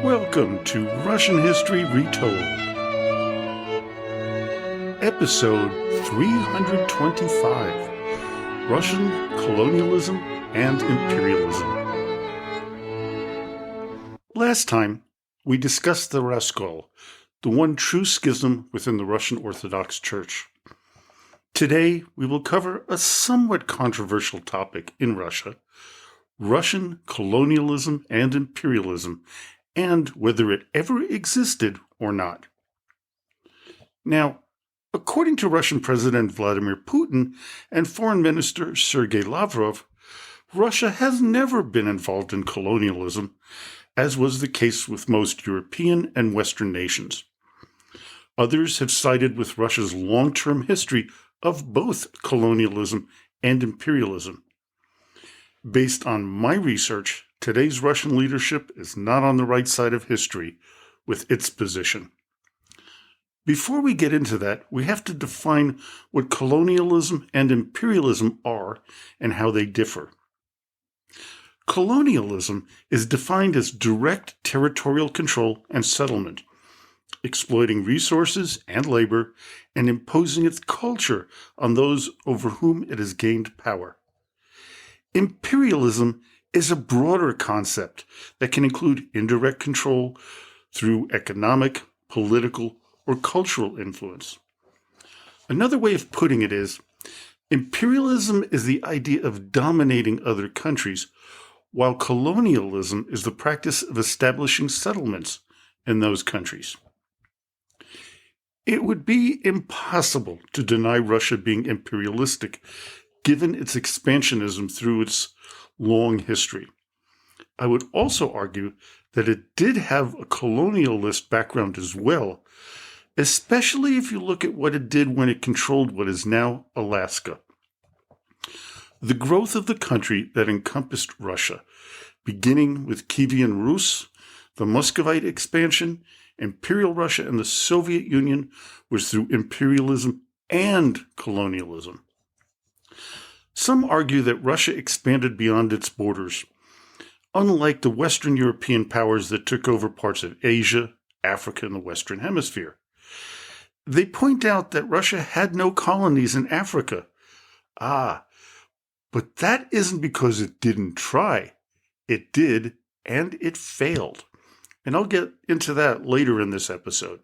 Welcome to Russian History Retold, Episode 325, Russian Colonialism and Imperialism. Last time, we discussed the Raskol, the one true schism within the Russian Orthodox Church. Today, we will cover a somewhat controversial topic in Russia, Russian colonialism and imperialism, and whether it ever existed or not. Now, according to Russian President Vladimir Putin and Foreign Minister Sergei Lavrov, Russia has never been involved in colonialism, as was the case with most European and Western nations. Others have sided with Russia's long-term history of both colonialism and imperialism. Based on my research, today's Russian leadership is not on the right side of history with its position. Before we get into that, we have to define what colonialism and imperialism are and how they differ. Colonialism is defined as direct territorial control and settlement, exploiting resources and labor and imposing its culture on those over whom it has gained power. Imperialism is a broader concept that can include indirect control through economic, political, or cultural influence. Another way of putting it is, imperialism is the idea of dominating other countries, while colonialism is the practice of establishing settlements in those countries. It would be impossible to deny Russia being imperialistic, given its expansionism through its long history. I would also argue that it did have a colonialist background as well, especially if you look at what it did when it controlled what is now Alaska. The growth of the country that encompassed Russia, beginning with Kievan Rus, the Muscovite expansion, Imperial Russia, and the Soviet Union, was through imperialism and colonialism. Some argue that Russia expanded beyond its borders, unlike the Western European powers that took over parts of Asia, Africa, and the Western Hemisphere. They point out that Russia had no colonies in Africa. But that isn't because it didn't try. It did, and it failed. And I'll get into that later in this episode.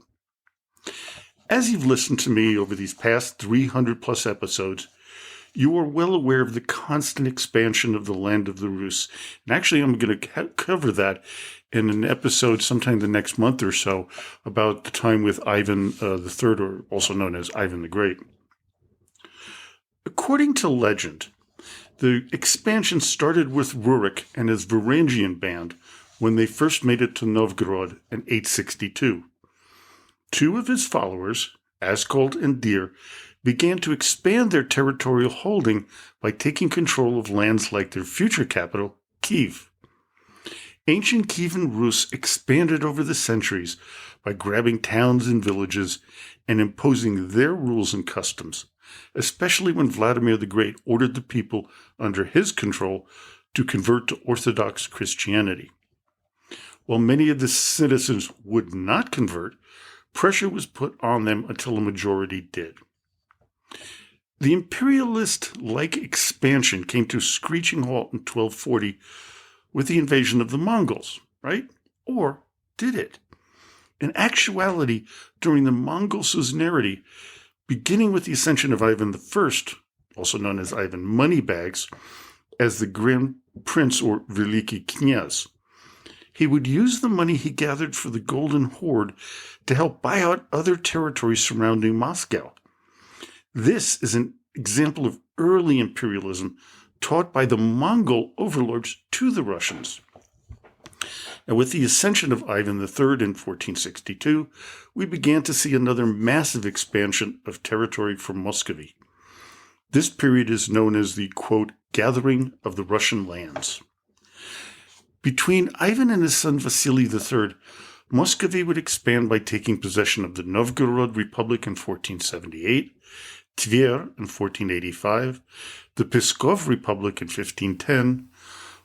As you've listened to me over these past 300 plus episodes, you are well aware of the constant expansion of the land of the Rus. And actually, I'm going to cover that in an episode sometime the next month or so about the time with Ivan III, or also known as Ivan the Great. According to legend, the expansion started with Rurik and his Varangian band when they first made it to Novgorod in 862. Two of his followers, Askold and Dir, began to expand their territorial holding by taking control of lands like their future capital, Kiev. Ancient Kievan Rus expanded over the centuries by grabbing towns and villages and imposing their rules and customs, especially when Vladimir the Great ordered the people under his control to convert to Orthodox Christianity. While many of the citizens would not convert, pressure was put on them until a majority did. The imperialist-like expansion came to a screeching halt in 1240 with the invasion of the Mongols, right? Or did it? In actuality, during the Mongol suzerainty, beginning with the ascension of Ivan I, also known as Ivan Moneybags, as the Grand Prince or Veliki Knyaz, he would use the money he gathered for the Golden Horde to help buy out other territories surrounding Moscow. This is an example of early imperialism taught by the Mongol overlords to the Russians. Now, with the ascension of Ivan III in 1462, we began to see another massive expansion of territory from Muscovy. This period is known as the, quote, gathering of the Russian lands. Between Ivan and his son Vasily III, Muscovy would expand by taking possession of the Novgorod Republic in 1478, Tver in 1485, the Pskov Republic in 1510,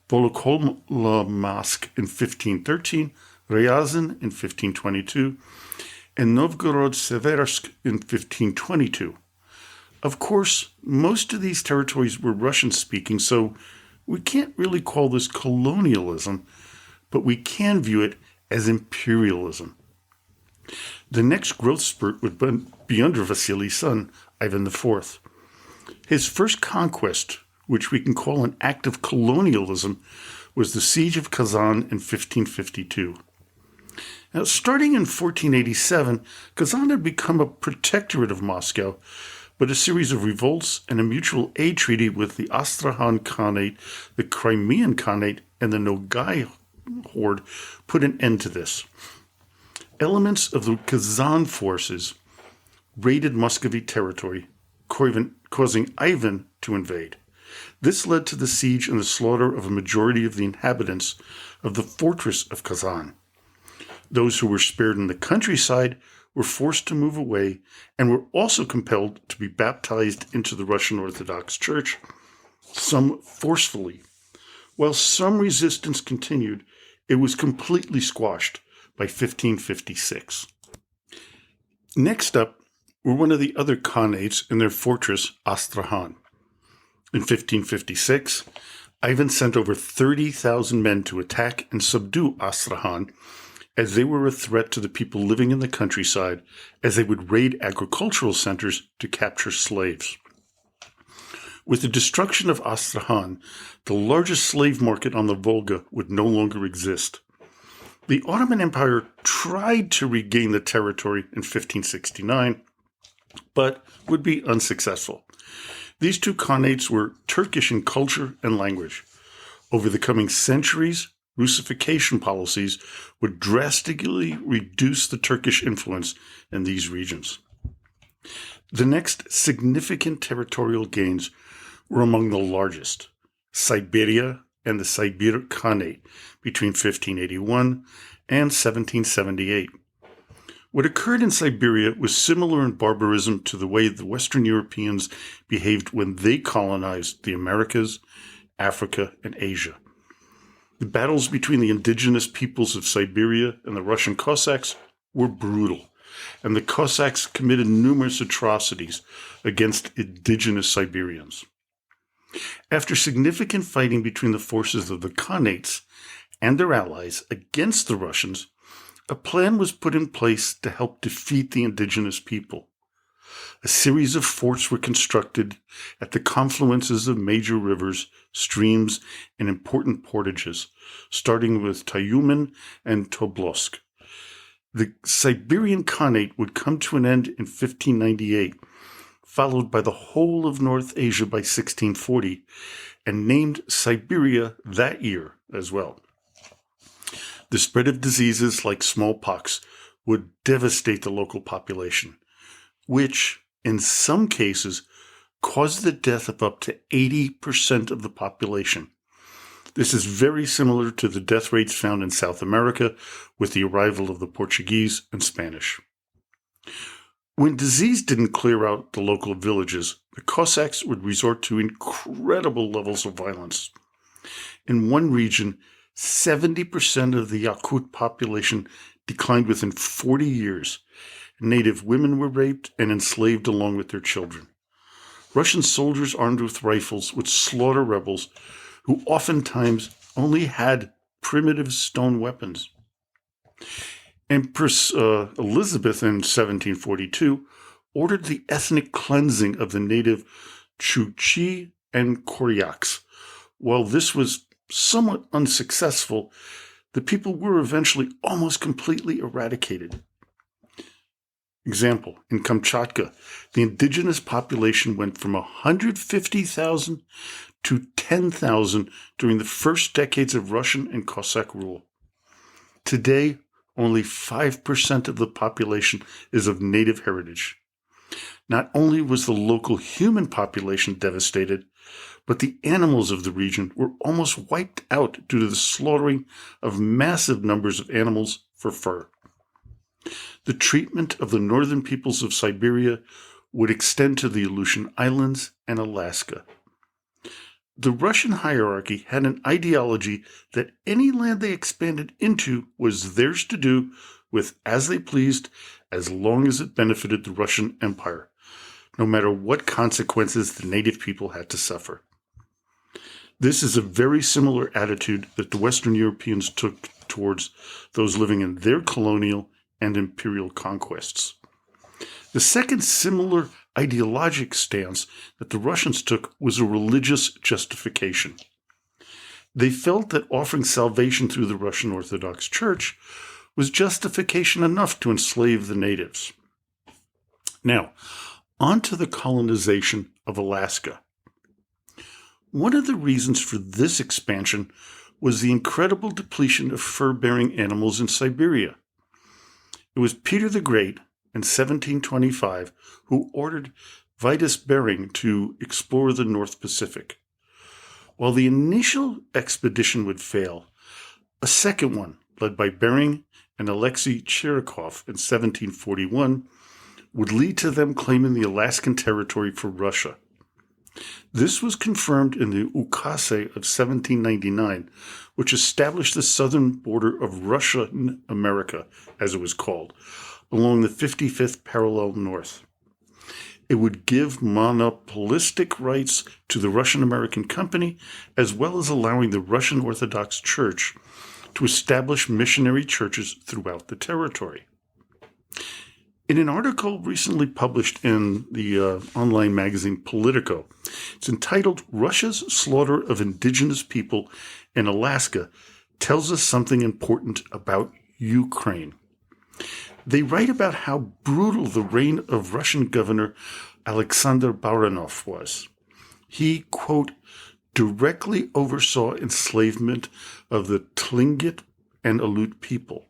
Volokholamsk in 1513, Ryazan in 1522, and Novgorod-Seversk in 1522. Of course, most of these territories were Russian-speaking, so we can't really call this colonialism, but we can view it as imperialism. The next growth spurt would be under Vasily's son, Ivan IV. His first conquest, which we can call an act of colonialism, was the siege of Kazan in 1552. Now, starting in 1487, Kazan had become a protectorate of Moscow, but a series of revolts and a mutual aid treaty with the Astrakhan Khanate, the Crimean Khanate, and the Nogai Horde put an end to this. Elements of the Kazan forces raided Muscovy territory, causing Ivan to invade. This led to the siege and the slaughter of a majority of the inhabitants of the fortress of Kazan. Those who were spared in the countryside were forced to move away and were also compelled to be baptized into the Russian Orthodox Church, some forcefully. While some resistance continued, it was completely squashed by 1556. Next up were one of the other khanates in their fortress, Astrakhan. In 1556, Ivan sent over 30,000 men to attack and subdue Astrakhan, as they were a threat to the people living in the countryside, as they would raid agricultural centers to capture slaves. With the destruction of Astrakhan, the largest slave market on the Volga would no longer exist. The Ottoman Empire tried to regain the territory in 1569, but would be unsuccessful. These two khanates were Turkish in culture and language. Over the coming centuries, Russification policies would drastically reduce the Turkish influence in these regions. The next significant territorial gains were among the largest: Siberia and the Sibir Khanate between 1581 and 1778. What occurred in Siberia was similar in barbarism to the way the Western Europeans behaved when they colonized the Americas, Africa, and Asia. The battles between the indigenous peoples of Siberia and the Russian Cossacks were brutal, and the Cossacks committed numerous atrocities against indigenous Siberians. After significant fighting between the forces of the Khanates and their allies against the Russians, a plan was put in place to help defeat the indigenous people. A series of forts were constructed at the confluences of major rivers, streams, and important portages, starting with Tyumen and Tobolsk. The Siberian Khanate would come to an end in 1598, followed by the whole of North Asia by 1640, and named Siberia that year as well. The spread of diseases like smallpox would devastate the local population, which, in some cases, caused the death of up to 80% of the population. This is very similar to the death rates found in South America with the arrival of the Portuguese and Spanish. When disease didn't clear out the local villages, the Cossacks would resort to incredible levels of violence. In one region, 70% of the Yakut population declined within 40 years. Native women were raped and enslaved along with their children. Russian soldiers armed with rifles would slaughter rebels who oftentimes only had primitive stone weapons. Empress Elizabeth in 1742 ordered the ethnic cleansing of the native Chukchi and Koryaks. While this was somewhat unsuccessful, the people were eventually almost completely eradicated. Example, in Kamchatka, the indigenous population went from 150,000 to 10,000 during the first decades of Russian and Cossack rule. Today, only 5% of the population is of native heritage. Not only was the local human population devastated, but the animals of the region were almost wiped out due to the slaughtering of massive numbers of animals for fur. The treatment of the northern peoples of Siberia would extend to the Aleutian Islands and Alaska. The Russian hierarchy had an ideology that any land they expanded into was theirs to do with as they pleased, as long as it benefited the Russian Empire, no matter what consequences the native people had to suffer. This is a very similar attitude that the Western Europeans took towards those living in their colonial and imperial conquests. The second similar ideologic stance that the Russians took was a religious justification. They felt that offering salvation through the Russian Orthodox Church was justification enough to enslave the natives. Now, on to the colonization of Alaska. One of the reasons for this expansion was the incredible depletion of fur-bearing animals in Siberia. It was Peter the Great, in 1725, who ordered Vitus Bering to explore the North Pacific. While the initial expedition would fail, a second one, led by Bering and Alexei Chirikov in 1741, would lead to them claiming the Alaskan territory for Russia. This was confirmed in the Ukase of 1799, which established the southern border of Russian America, as it was called, along the 55th parallel north. It would give monopolistic rights to the Russian-American Company, as well as allowing the Russian Orthodox Church to establish missionary churches throughout the territory. In an article recently published in the online magazine Politico, it's entitled "Russia's Slaughter of Indigenous People in Alaska Tells Us Something Important About Ukraine." They write about how brutal the reign of Russian Governor Alexander Baranov was. He, quote, directly oversaw enslavement of the Tlingit and Aleut people,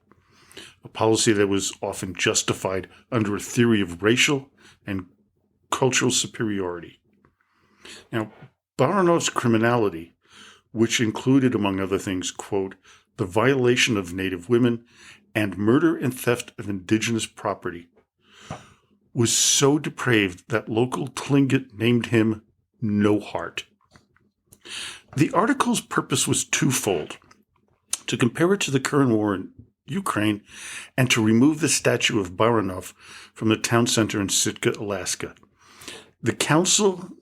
a policy that was often justified under a theory of racial and cultural superiority. Now, Baranov's criminality, which included, among other things, quote, the violation of native women and murder and theft of indigenous property, was so depraved that local Tlingit named him No Heart. The article's purpose was twofold: to compare it to the current war in Ukraine and to remove the statue of Baranov from the town center in Sitka, Alaska. The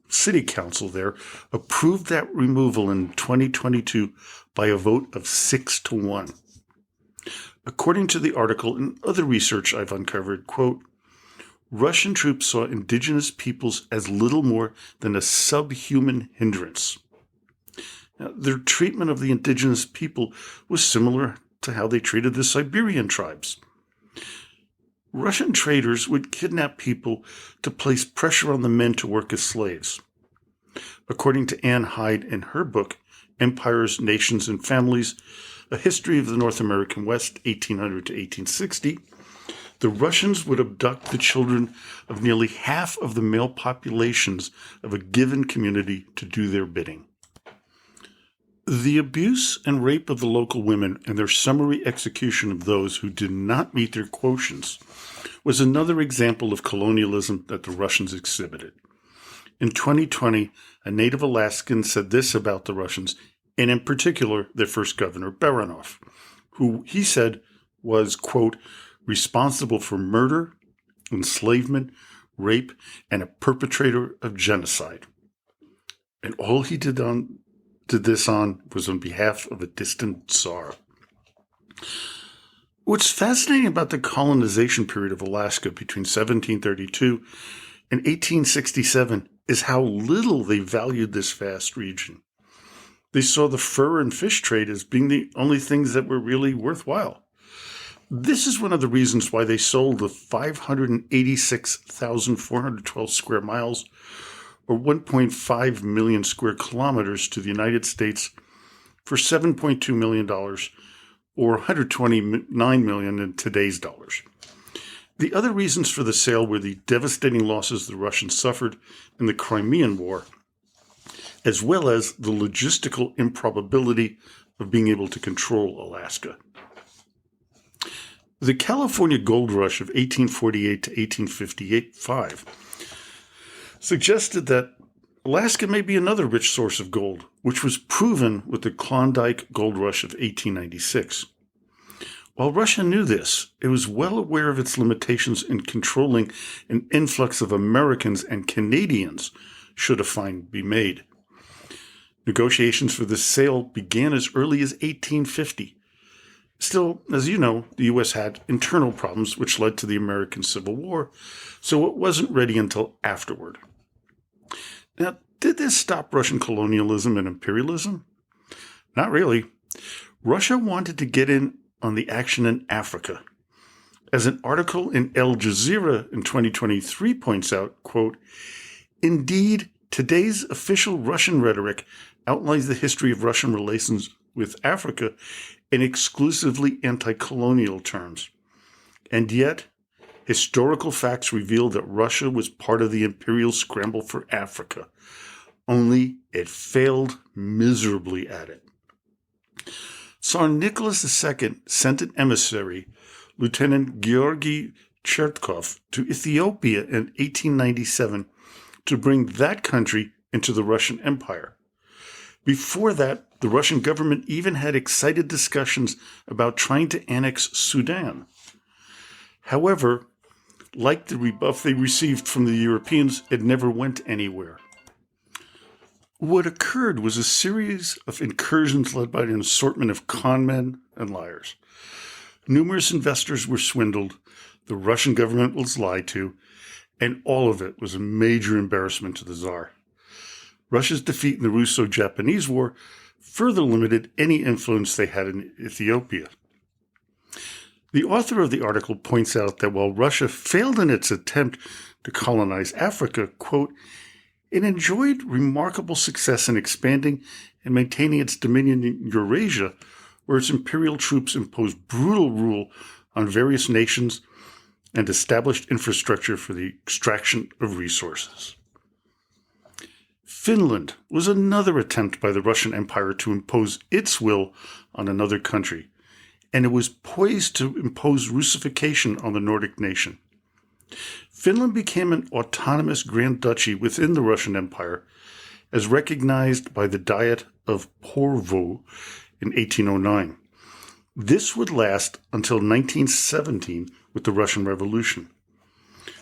city council there approved that removal in 2022 by a vote of 6-1. According to the article and other research I've uncovered, quote, Russian troops saw indigenous peoples as little more than a subhuman hindrance. Now, their treatment of the indigenous people was similar to how they treated the Siberian tribes. Russian traders would kidnap people to place pressure on the men to work as slaves. According to Anne Hyde in her book, Empires, Nations, and Families, A History of the North American West, 1800 to 1860, the Russians would abduct the children of nearly half of the male populations of a given community to do their bidding. The abuse and rape of the local women and their summary execution of those who did not meet their quotients was another example of colonialism that the Russians exhibited. In 2020, a native Alaskan said this about the Russians, and in particular their first governor, Baranov, who he said was, quote, responsible for murder, enslavement, rape, and a perpetrator of genocide. And all he did this on was on behalf of a distant Tsar. What's fascinating about the colonization period of Alaska between 1732 and 1867 is how little they valued this vast region. They saw the fur and fish trade as being the only things that were really worthwhile. This is one of the reasons why they sold the 586,412 square miles, or 1.5 million square kilometers, to the United States for $7.2 million, or $129 million in today's dollars. The other reasons for the sale were the devastating losses the Russians suffered in the Crimean War, as well as the logistical improbability of being able to control Alaska. The California Gold Rush of 1848 to 1855 suggested that Alaska may be another rich source of gold, which was proven with the Klondike Gold Rush of 1896. While Russia knew this, it was well aware of its limitations in controlling an influx of Americans and Canadians should a find be made. Negotiations for this sale began as early as 1850. Still, as you know, the U.S. had internal problems which led to the American Civil War, so it wasn't ready until afterward. Now, did this stop Russian colonialism and imperialism? Not really. Russia wanted to get in on the action in Africa. As an article in Al Jazeera in 2023 points out, quote, "Indeed, today's official Russian rhetoric outlines the history of Russian relations with Africa in exclusively anti-colonial terms. And yet, historical facts reveal that Russia was part of the imperial scramble for Africa, only it failed miserably at it. Tsar Nicholas II sent an emissary, Lieutenant Georgy Chertkov, to Ethiopia in 1897 to bring that country into the Russian Empire. Before that, the Russian government even had excited discussions about trying to annex Sudan. However, like the rebuff they received from the Europeans, it never went anywhere. What occurred was a series of incursions led by an assortment of conmen and liars. Numerous investors were swindled, the Russian government was lied to, and all of it was a major embarrassment to the Tsar. Russia's defeat in the Russo-Japanese War further limited any influence they had in Ethiopia. The author of the article points out that while Russia failed in its attempt to colonize Africa, quote, it enjoyed remarkable success in expanding and maintaining its dominion in Eurasia, where its imperial troops imposed brutal rule on various nations and established infrastructure for the extraction of resources. Finland was another attempt by the Russian Empire to impose its will on another country, and it was poised to impose Russification on the Nordic nation. Finland became an autonomous Grand Duchy within the Russian Empire, as recognized by the Diet of Porvoo in 1809. This would last until 1917 with the Russian Revolution.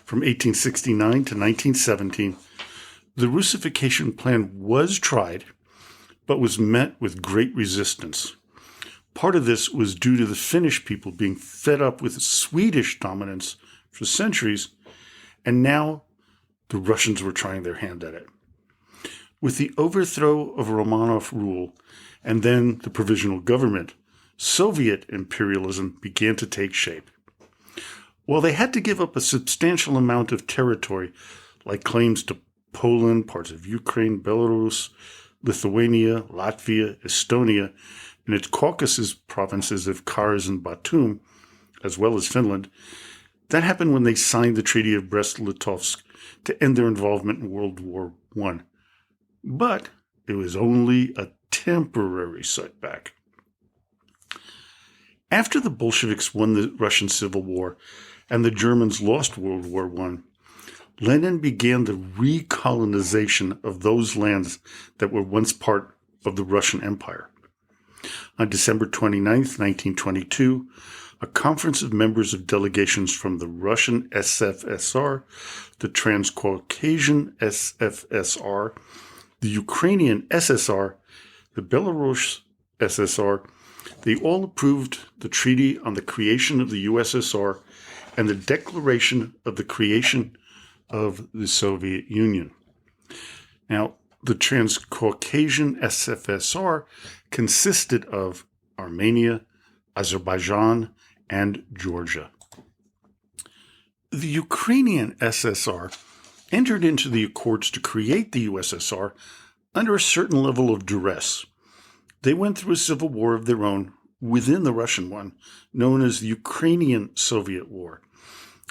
From 1869 to 1917, the Russification plan was tried, but was met with great resistance. Part of this was due to the Finnish people being fed up with Swedish dominance for centuries, and now the Russians were trying their hand at it. With the overthrow of Romanov rule and then the provisional government, Soviet imperialism began to take shape. While they had to give up a substantial amount of territory, like claims to Poland, parts of Ukraine, Belarus, Lithuania, Latvia, Estonia, and its Caucasus provinces of Kars and Batum, as well as Finland, that happened when they signed the Treaty of Brest-Litovsk to end their involvement in World War I. But it was only a temporary setback. After the Bolsheviks won the Russian Civil War and the Germans lost World War I, Lenin began the recolonization of those lands that were once part of the Russian Empire. On December 29, 1922, a conference of members of delegations from the Russian SFSR, the Transcaucasian SFSR, the Ukrainian SSR, the Belarus SSR, they all approved the Treaty on the Creation of the USSR and the Declaration of the Creation of the Soviet Union. Now, the Transcaucasian SFSR consisted of Armenia, Azerbaijan, and Georgia. The Ukrainian SSR entered into the accords to create the USSR under a certain level of duress. They went through a civil war of their own within the Russian one, known as the Ukrainian-Soviet War,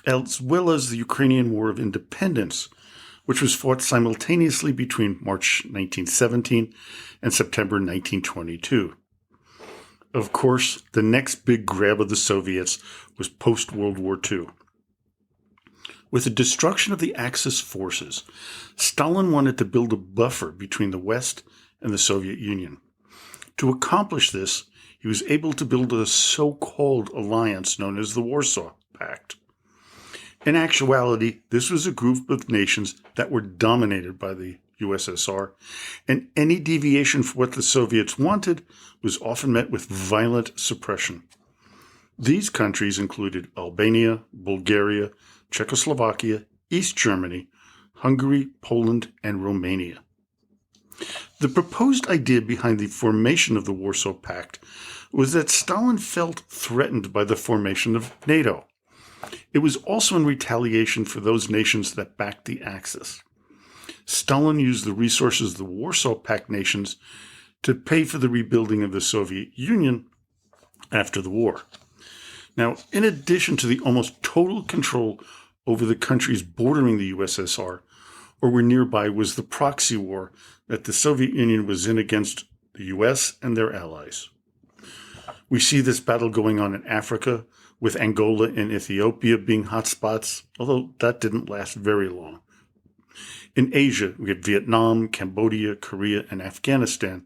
as well as the Ukrainian War of Independence, which was fought simultaneously between March 1917 and September 1922. Of course, the next big grab of the Soviets was post-World War II. With the destruction of the Axis forces, Stalin wanted to build a buffer between the West and the Soviet Union. To accomplish this, he was able to build a so-called alliance known as the Warsaw Pact. In actuality, this was a group of nations that were dominated by the USSR, and any deviation from what the Soviets wanted was often met with violent suppression. These countries included Albania, Bulgaria, Czechoslovakia, East Germany, Hungary, Poland, and Romania. The proposed idea behind the formation of the Warsaw Pact was that Stalin felt threatened by the formation of NATO. It was also in retaliation for those nations that backed the Axis. Stalin used the resources of the Warsaw Pact nations to pay for the rebuilding of the Soviet Union after the war. Now, in addition to the almost total control over the countries bordering the USSR, or were nearby, was the proxy war that the Soviet Union was in against the US and their allies. We see this battle going on in Africa, with Angola and Ethiopia being hotspots, although that didn't last very long. In Asia, we had Vietnam, Cambodia, Korea, and Afghanistan,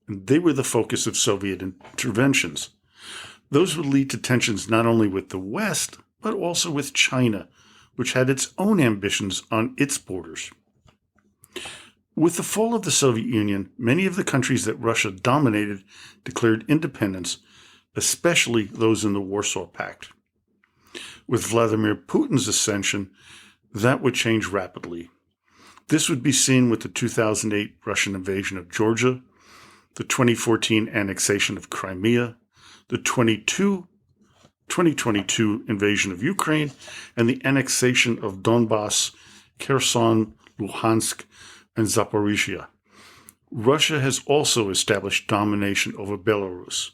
and they were the focus of Soviet interventions. Those would lead to tensions not only with the West, but also with China, which had its own ambitions on its borders. With the fall of the Soviet Union, many of the countries that Russia dominated declared independence, especially those in the Warsaw Pact. With Vladimir Putin's ascension, that would change rapidly. This would be seen with the 2008 Russian invasion of Georgia, the 2014 annexation of Crimea, the 2022 invasion of Ukraine, and the annexation of Donbass, Kherson, Luhansk, and Zaporizhia. Russia has also established domination over Belarus.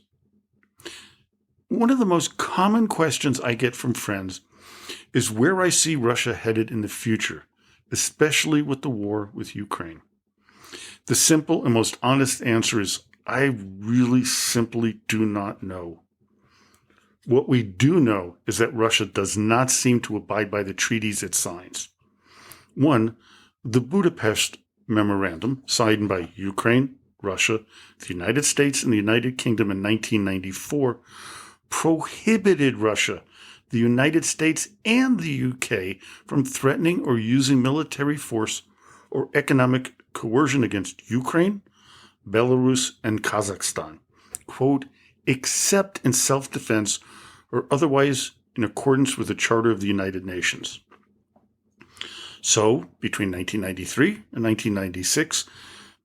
One of the most common questions I get from friends is where I see Russia headed in the future, especially with the war with Ukraine. The simple and most honest answer is, I really simply do not know. What we do know is that Russia does not seem to abide by the treaties it signs. One, the Budapest Memorandum, signed by Ukraine, Russia, the United States, and the United Kingdom in 1994, prohibited Russia, the United States, and the UK from threatening or using military force or economic coercion against Ukraine, Belarus, and Kazakhstan, quote, except in self-defense or otherwise in accordance with the Charter of the United Nations. So, between 1993 and 1996,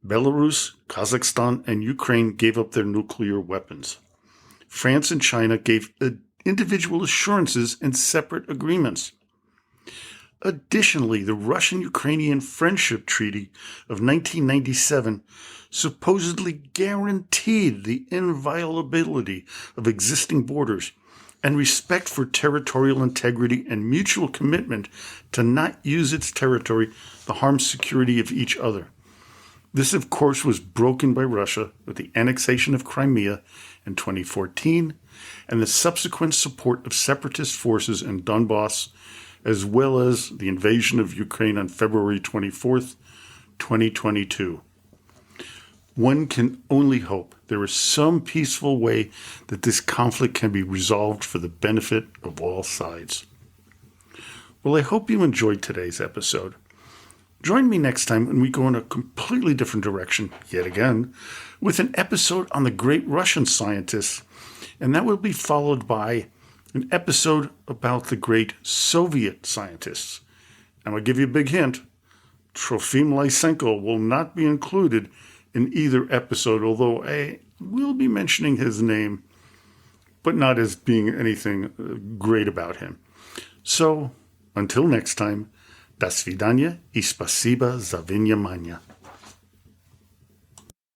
Belarus, Kazakhstan, and Ukraine gave up their nuclear weapons. France and China gave individual assurances and separate agreements. Additionally, the Russian-Ukrainian Friendship Treaty of 1997 supposedly guaranteed the inviolability of existing borders and respect for territorial integrity and mutual commitment to not use its territory to harm security of each other. This, of course, was broken by Russia with the annexation of Crimea in 2014 and the subsequent support of separatist forces in Donbass, as well as the invasion of Ukraine on February 24th, 2022. One can only hope there is some peaceful way that this conflict can be resolved for the benefit of all sides. Well, I hope you enjoyed today's episode. Join me next time when we go in a completely different direction, yet again, with an episode on the great Russian scientists, and that will be followed by an episode about the great Soviet scientists. And I'll give you a big hint. Trofim Lysenko will not be included in either episode, although I will be mentioning his name, but not as being anything great about him. So, until next time, до свидания и спасибо за внимание.